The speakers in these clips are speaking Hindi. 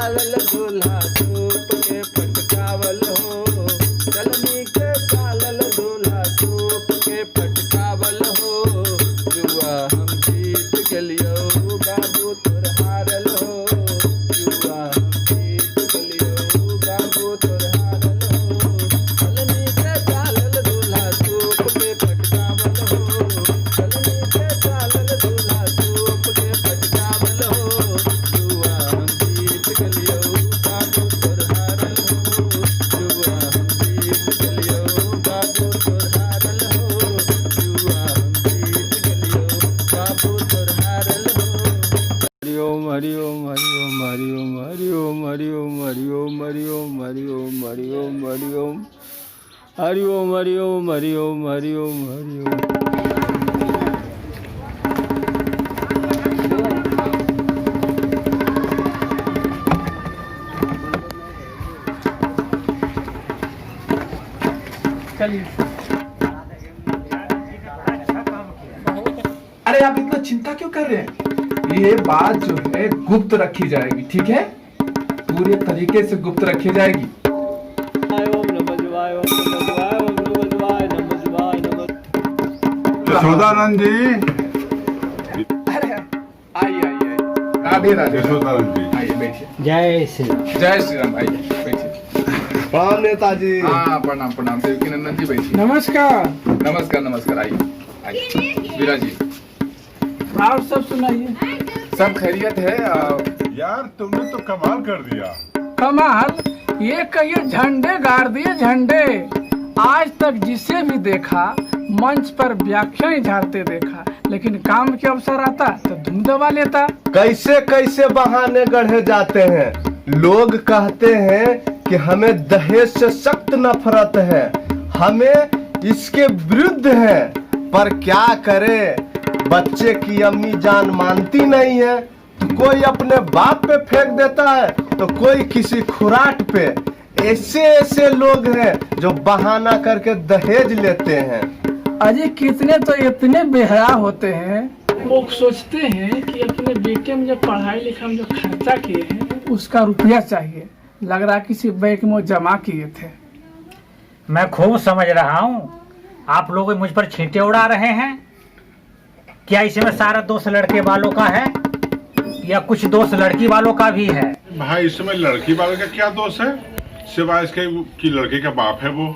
चालल दूल्हा सूप के पटकावल हो, चलनी के चालल दूल्हा सूप के पटकावल हो, जुआ हम जीत गेलियो बाबू तोर हारल हो, जुआ हम जीत गेलियो बाबू तोर हारल हो, चलनी के चालल दूल्हा सूप के पटकावल हो, चलनी के चालल दूल्हा सूप के पटकावल हो, जुआ हम जीत गेलियो बाबू तोर हारल हो, जुआ हम जीत गेलियो बाबू तोर हारल हो, जुआ हम जीत गेलियो बाबू तोर हारल हो। हरि ओम हरि ओम हरि ओम हरि ओम हरि ओम हरि ओम हरि ओम हरि ओम हरि ओम हरि ओम हरि ओम हरि ओम हरि ओम हरि ओम हरि ओम हरि ओम। चलिए। अरे आप इतना चिंता क्यों कर रहे हैं? ये बात जो है गुप्त रखी जाएगी, ठीक है? पूरे तरीके से गुप्त रखी जाएगी। ओम नमः शिवाय, ओम नमः शिवाय, ओम नमः शिवाय, नमः शिवाय, नमः। यशोदानंद जी, अरे आइए आइए, राधे राधे। यशोदानंद जी, आइए बैठिए। जय श्री राम। जय श्री राम। आइए बैठिए। प्रणाम नेताजी। हाँ प्रणाम प्रणाम। देवकी नंदन जी बैठिए। नमस्कार। नमस्कार नमस्कार। आइए आइए। वीरा जी, और सब सुनाइए। सब खैरियत है? यार तुमने तो कमाल कर दिया। कमाल, ये कहिए झंडे गाड़ दिए झंडे। आज तक जिसे भी देखा मंच पर व्याख्याएं झाड़ते देखा, लेकिन काम के अवसर आता तो धूम दबा लेता। कैसे कैसे बहाने गढ़े जाते हैं। लोग कहते हैं कि हमें दहेज से सख्त नफरत है, हमें इसके विरुद्ध है, पर क्या करे, बच्चे की अम्मी जान मानती नहीं है, तो कोई अपने बाप पे फेंक देता है तो कोई किसी खुराट पे। ऐसे ऐसे लोग हैं जो बहाना करके दहेज लेते हैं। अजय कितने तो इतने बेहया होते हैं, लोग सोचते हैं कि अपने बेटे में जो पढ़ाई लिखाई में जो खर्चा किए हैं उसका रुपया चाहिए। लग रहा किसी बैंक में जमा किए थे। मैं खूब समझ रहा हूँ, आप लोग मुझ पर छींटे उड़ा रहे हैं। क्या इसमें सारा दोष लड़के वालों का है या कुछ दोष लड़की वालों का भी है? भाई इसमें लड़की वाले का क्या दोष है, सिवाय इसके कि लड़के का बाप है वो।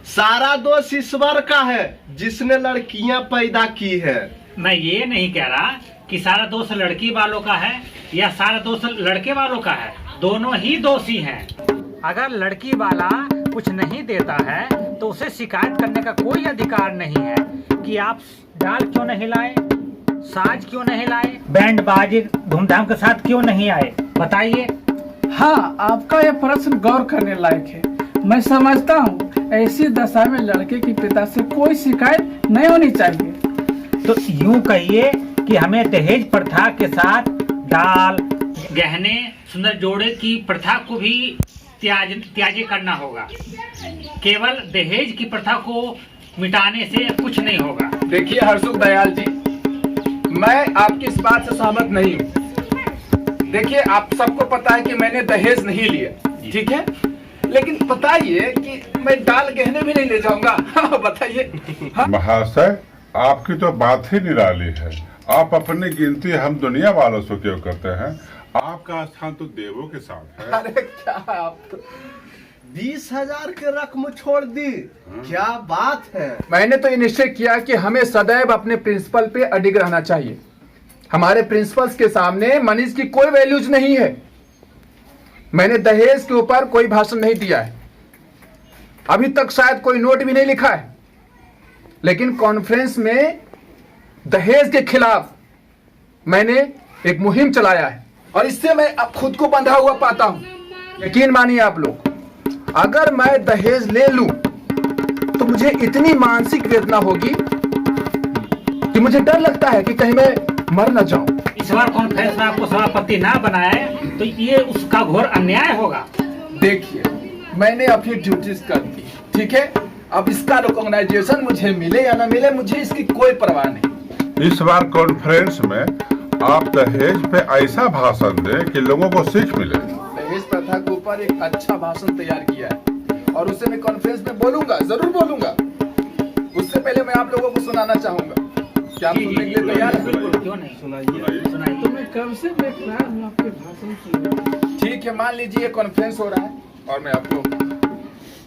सारा दोष ईश्वर का है जिसने लड़कियां पैदा की है। मैं ये नहीं कह रहा कि सारा दोष लड़की वालों का है या सारा दोष लड़के वालों का है, दोनों ही दोषी हैं। अगर लड़की वाला कुछ नहीं देता है तो उसे शिकायत करने का कोई अधिकार नहीं है कि आप डाल क्यों नहीं लाए, साज क्यों नहीं लाए, बैंड बाजी धूमधाम के साथ क्यों नहीं आए, बताइए। हाँ, आपका यह प्रश्न गौर करने लायक है। मैं समझता हूँ ऐसी दशा में लड़के के पिता से कोई शिकायत नहीं होनी चाहिए। तो यूं कहिए कि हमें दहेज प्रथा के साथ डाल, गहने, सुंदर जोड़े की प्रथा को भी त्याज्य करना होगा। केवल दहेज की प्रथा को मिटाने से कुछ नहीं होगा। देखिए हरसुख दयाल जी, मैं आपकी इस बात से सहमत नहीं हूँ। देखिए आप सबको पता है कि मैंने दहेज नहीं लिया, ठीक है, लेकिन बताइए कि मैं डाल गहने भी नहीं ले जाऊंगा। बताइए। हाँ? महाशय आपकी तो बात ही निराली है। आप अपनी गिनती हम दुनिया वालों से क्यों करते हैं? आपका स्थान तो देवों के साथ है। अरे क्या आप 20,000 के रकम छोड़ दी, क्या बात है। मैंने तो ये निश्चय किया कि हमें सदैव अपने प्रिंसिपल पे अडिग रहना चाहिए। हमारे प्रिंसिपल्स के सामने मनीष की कोई वैल्यूज नहीं है। मैंने दहेज के ऊपर कोई भाषण नहीं दिया है, अभी तक शायद कोई नोट भी नहीं लिखा है, लेकिन कॉन्फ्रेंस में दहेज के खिलाफ मैंने एक मुहिम चलाया है और इससे मैं अब खुद को बंधा हुआ पाता हूं। यकीन मानिए आप लोग, अगर मैं दहेज ले लूं तो मुझे इतनी मानसिक वेदना होगी कि मुझे डर लगता है कि कहीं मैं मर न जाऊं। इस बार कॉन्फ्रेंस में आपको सभापति ना बनाए तो ये उसका घोर अन्याय होगा। देखिए मैंने अपनी ड्यूटीज कर दी, ठीक है, अब इसका रिकॉग्नाइजेशन मुझे मिले या ना मिले मुझे इसकी कोई परवाह नहीं। इस बार कॉन्फ्रेंस में आप दहेज पे ऐसा भाषण दें कि लोगों को सीख मिले। ऊपर एक अच्छा भाषण तैयार किया है और उसे मैं कॉन्फ्रेंस में बोलूंगा, जरूर बोलूंगा। उससे पहले मैं आप लोगों को सुनाना चाहूंगा। क्या आप सुनने के लिए तैयार हैं? बिल्कुल, क्यों नहीं। सुनाइए। तो मैं कब से देख रहा हूँ आपके भाषण सुन। ठीक है, मान लीजिए कॉन्फ्रेंस हो रहा है और मैं आपको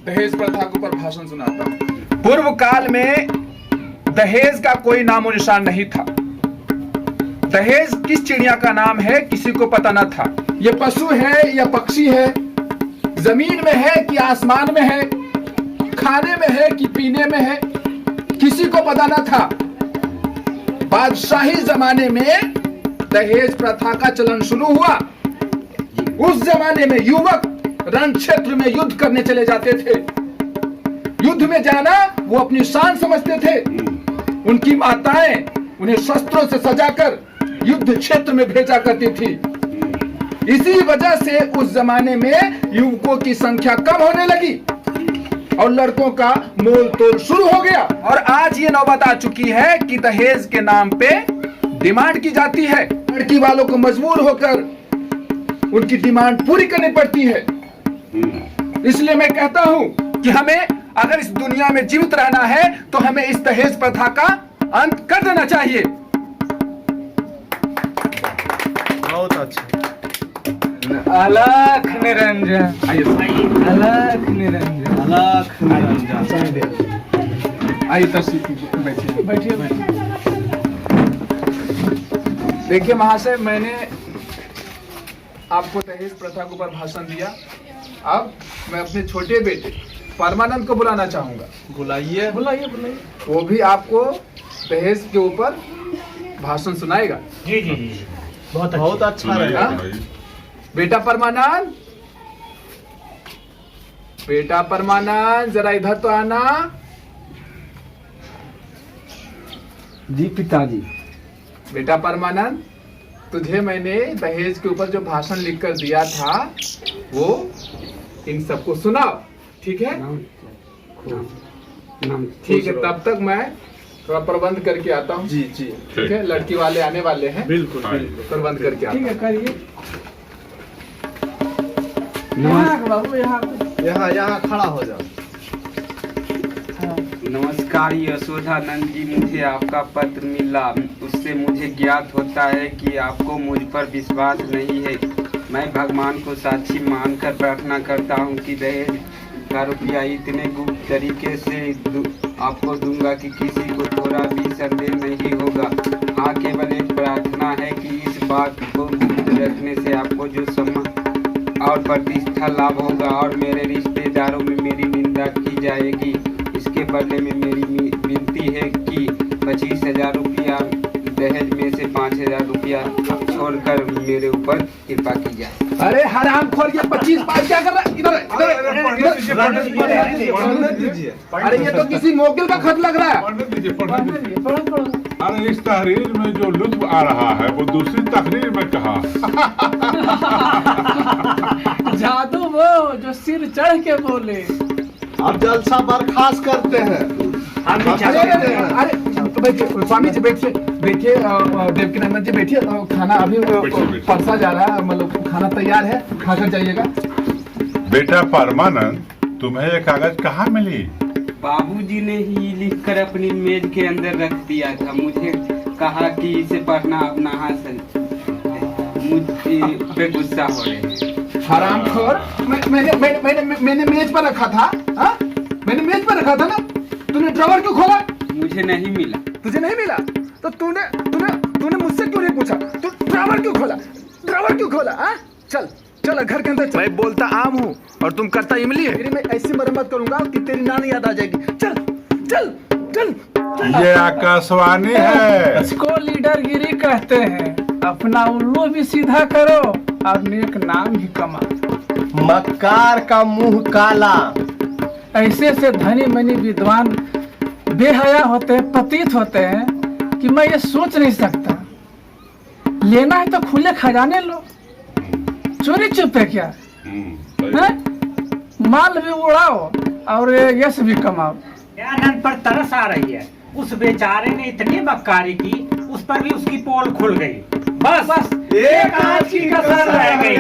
दहेज प्रथा के ऊपर भाषण सुनाता हूँ। पूर्व काल में दहेज का कोई नामो निशान नहीं था। दहेज किस चिड़िया का नाम है किसी को पता न था। ये पशु है या पक्षी है, जमीन में है कि आसमान में है, खाने में है कि पीने में है, किसी को पता न था। बादशाही जमाने में दहेज प्रथा का चलन शुरू हुआ। उस जमाने में युवक रण क्षेत्र में युद्ध करने चले जाते थे। युद्ध में जाना वो अपनी शान समझते थे। उनकी माताएं उन्हें शस्त्रों से सजाकर युद्ध क्षेत्र में भेजा करती थी। इसी वजह से उस जमाने में युवकों की संख्या कम होने लगी और लड़कों का मोल तोल शुरू हो गया। और आज ये नौबत आ चुकी है कि दहेज के नाम पे डिमांड की जाती है। लड़की वालों को मजबूर होकर उनकी डिमांड पूरी करनी पड़ती है। इसलिए मैं कहता हूं कि हमें अगर इस दुनिया में जीवित रहना है तो हमें इस दहेज प्रथा का अंत कर देना चाहिए। बहुत अच्छा। अलख निरंजन, आइए अलख निरंजन, अलख निरंजन। आइए तशरीफ कीजिए, बैठिए। बैठिए। देखिए महाशय, मैंने आपको दहेज प्रथा के ऊपर भाषण दिया। अब मैं अपने छोटे बेटे परमानंद को बुलाना चाहूंगा। बुलाइए। बुलाइए बुलाइए। वो भी आपको दहेज के ऊपर भाषण सुनाएगा। जी जी जी, बहुत बहुत अच्छा सुनाइए, लगा। सुनाइए। बेटा परमानंद, बेटा परमानंद जरा इधर तो आना। जी पिताजी। बेटा परमानंद, तुझे मैंने दहेज के ऊपर जो भाषण लिखकर दिया था वो इन सबको सुनाओ, ठीक है? ठीक है, तब तक मैं थोड़ा प्रबंध करके आता हूँ। जी जी। ठीक है, लड़की वाले आने वाले हैं, बिल्कुल हाँ। बिल्कुल। प्रबंध करके आता ठीक हूँ। है, करिए। यहाँ बाबू, यहाँ यहाँ यहाँ खड़ा हो जाओ। नमस्कार यशोधानंद जी, मुझे आपका पत्र मिला। उससे मुझे ज्ञात होता है कि आपको मुझ पर विश्वास नहीं है। मैं भगवान को साक्षी मानकर प्रार्थना करता हूँ कि दहेज का रुपया इतने गुप्त तरीके से आपको दूंगा कि किसी को थोड़ा भी संदेह नहीं होगा। हाँ, केवल एक प्रार्थना है कि इस बात को गुप्त रखने से आपको जो सम्मान और प्रतिष्ठा लाभ होगा और मेरे रिश्तेदारों में मेरी निंदा की जाएगी। इसके बदले में मेरी विनती है कि 25,000 रुपया दहेज में से 5,000 रुपया छोड़कर मेरे ऊपर कृपा की जाए। अरे हराम खोर, ये 25 पास क्या कर रहा है? इधर पढ़ने दीजिए। अरे ये तो किसी मोकिल का खत लग रहा है। पढ़ने दीजिए, पढ़ने दीजिए। पढ़ो। अरे इस तहरीर में जो लुत्फ आ रहा है वो दूसरी तहरीर में कहा। जादू वो जो सिर चढ़ के बोले। अब जलसा बर्खास्त करते हैं। हम भी अरे चाहते अरे हैं। अरे बैठिए स्वामी जी, बैठिए बैठिए। देवकीनंदन जी बैठिए। खाना अभी बैठिए। परसा जा रहा है, मतलब खाना तैयार है, खाकर जाइएगा। बेटा परमानंद, तुम्हें ये कागज कहाँ मिली? बाबूजी ने ही लिखकर अपनी मेज के अंदर रख दिया था। मुझे कहा कि इसे पढ़ना अपना हाथ, मुझे पे गुस्सा हो रहे हैं। हरामखोर, मैंने मेज पर रखा था। हाँ, मैंने मेज पर रखा था ना। तूने ड्रॉवर क्यों खोला? मुझे नहीं मिला। तुझे नहीं मिला तो तूने तूने तूने मुझसे क्यों नहीं पूछा? तू ड्रॉवर क्यों खोला? ड्रॉवर क्यों खोला? हाँ, चल चल घर के अंदर चल। मैं बोलता आम हूँ और तुम करता इमली है। तेरी मैं ऐसी मरम्मत करूंगा कि तेरी नानी याद आ जाएगी। चल चल चल। ये आकाशवाणी है। इसको लीडरगिरी कहते हैं। अपना उल्लू भी सीधा करो और नेक नाम भी कमा। मक्कार का मुंह काला। ऐसे से धनी मनी विद्वान बेहया होते हैं, पतित होते हैं कि मैं ये सोच नहीं सकता। लेना है तो खुले खजाने लो, चोरी चुपे क्या है? माल भी उड़ाओ और यश भी कमाओ। दयानंद पर तरस आ रही है। उस बेचारे ने इतनी मक्कारी की, उस पर भी उसकी पोल खुल गई। बस एक आज की कसर रह गई।